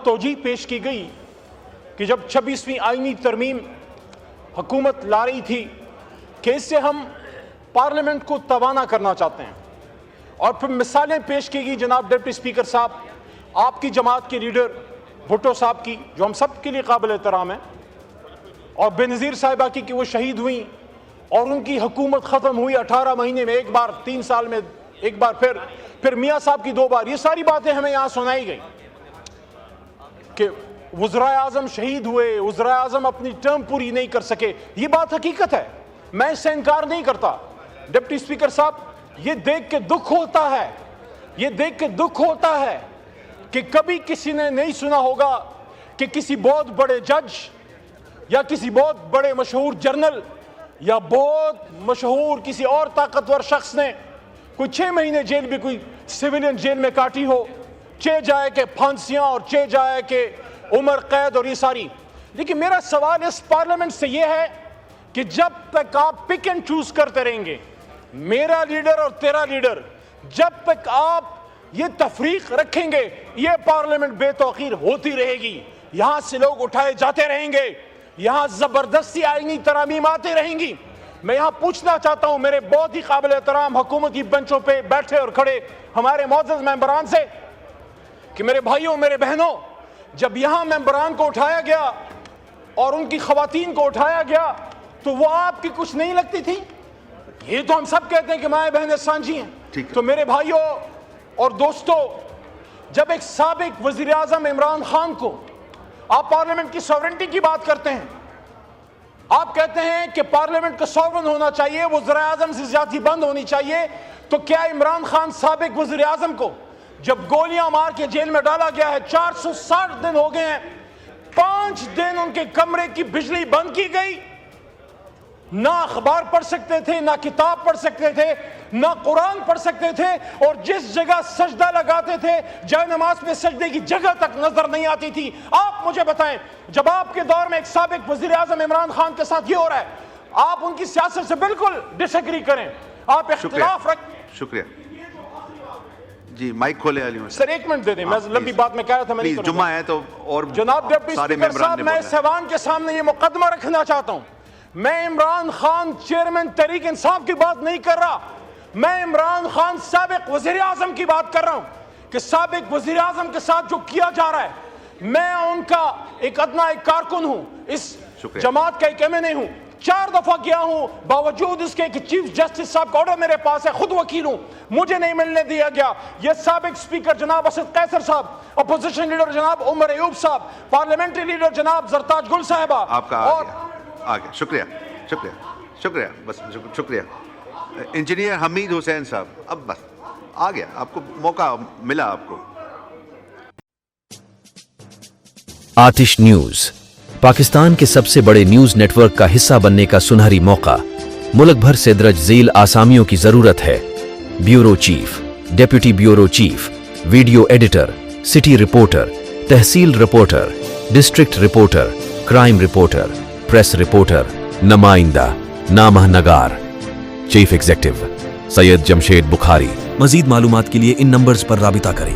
Toji पेश की गई कि जब 26वीं आईनी तरमीम हुकूमत ला रही थी कि इससे हम पार्लियामेंट को तवाना करना चाहते हैं, और फिर मिसालें पेश की गई जनाब डिप्टी स्पीकर साहब, आपकी जमात के लीडर भुट्टो साहब की, जो हम सब के लिए काबिल एहतराम है, और बेनज़ीर साहिबा की कि वो शहीद हुई और उनकी हुकूमत ख़त्म हुई 18 महीने में एक बार, 3 साल में एक बार, फिर मियाँ साहब की 2 बार। ये सारी बातें हमें यहाँ सुनाई गई कि वज़राए आज़म शहीद हुए, वज़राए आज़म अपनी टर्म पूरी नहीं कर सके। ये बात हकीकत है, मैं इससे इनकार नहीं करता। डिप्टी स्पीकर साहब, ये देख के दुख होता है, ये देख के दुख होता है कि कभी किसी ने नहीं सुना होगा कि किसी बहुत बड़े जज या किसी बहुत बड़े मशहूर जर्नल या बहुत मशहूर किसी और ताकतवर शख्स ने कोई 6 महीने जेल भी, कोई सिविलियन जेल में काटी हो, चे जाए के फांसियां और चे जाए के उम्र कैद और ये सारी। लेकिन मेरा सवाल इस पार्लियामेंट से ये है कि जब तक आप पिक एंड चूज करते रहेंगे, मेरा लीडर और तेरा लीडर, जब तक आप ये तफरीक रखेंगे, ये पार्लियामेंट बेतौकीर होती रहेगी, यहां से लोग उठाए जाते रहेंगे, यहां जबरदस्ती आईनी तरामीम आती रहेंगी। मैं यहां पूछना चाहता हूं मेरे बहुत ही काबिल एहतराम हुकूमत की बेंचों पे बैठे और खड़े हमारे मौजूद मेंबरान से कि मेरे भाइयों, मेरे बहनों, जब यहां मेंबरान को उठाया गया और उनकी खवातीन को उठाया गया तो वो आपकी कुछ नहीं लगती थी? ये तो हम सब कहते हैं कि माए बहनें सांझी हैं। तो मेरे भाइयों और दोस्तों, जब एक साबिक वजीर आजम इमरान खान को आप पार्लियामेंट की सॉवरेंटी की बात करते हैं, आप कहते हैं कि पार्लियामेंट का सॉवरन होना चाहिए, वज़ीर आज़म से ज़्यादती बंद होनी चाहिए, तो क्या इमरान खान साबिक वज़ीर आज़म को जब गोलियां मार के जेल में डाला गया है, 460 दिन हो गए हैं, 5 दिन उनके कमरे की बिजली बंद की गई, ना अखबार पढ़ सकते थे, ना किताब पढ़ सकते थे, ना कुरान पढ़ सकते थे, और जिस जगह सजदा लगाते थे जाए नमाज में सजदे की जगह तक नजर नहीं आती थी। आप मुझे बताएं, जब आपके दौर में एक साबिक वजीर आजम इमरान खान के साथ ये हो रहा है, आप उनकी सियासत से बिल्कुल डिसएग्री करें, आप इख्तिलाफ रख। शुक्रिया जी, माइक खोले अली सर, 1 मिनट दे दें, मैं लंबी बात में कह रहा था, मैं नहीं जुम्मा है तो। और जनाब डिप्टी स्पीकर साहब, मैं इस ऐवान के सामने ये मुकदमा रखना चाहता हूं, मैं इमरान खान चेयरमैन तहरीक इंसाफ की बात नहीं कर रहा, मैं इमरान खान साबिक वजीर आजम की बात कर रहा हूं कि साबिक वजीर आजम के साथ जो किया जा रहा है, मैं उनका एक अदना एक कारकुन हूं, इस जमात का एक एमएनए हूं, 4 दफा गया हूं, बावजूद इसके कि चीफ जस्टिस साहब का ऑर्डर मेरे पास है, खुद वकील हूं, मुझे नहीं मिलने दिया गया। ये साबिक स्पीकर जनाब असद कैसर साहब, अपोजिशन लीडर जनाब उमर अयूब साहब, पार्लियामेंट्री लीडर जनाब जरताज गुल साहिबा, आपका आ गया। शुक्रिया शुक्रिया शुक्रिया, बस शुक्रिया। इंजीनियर हमीद हुसैन साहब, अब बस आ गया, आपको मौका मिला। आपको आतिश न्यूज, पाकिस्तान के सबसे बड़े न्यूज नेटवर्क का हिस्सा बनने का सुनहरी मौका। मुल्क भर से दर्ज झेल आसामियों की जरूरत है। Bureau chief, deputy bureau chief, video editor, city reporter, tehsil reporter, district reporter, crime reporter, press reporter, नुमाइंदा, नामह नगार, चीफ एग्जीक्यूटिव सैयद जमशेद बुखारी। मजीद मालूमात के लिए इन नंबर्स पर राबिता करें।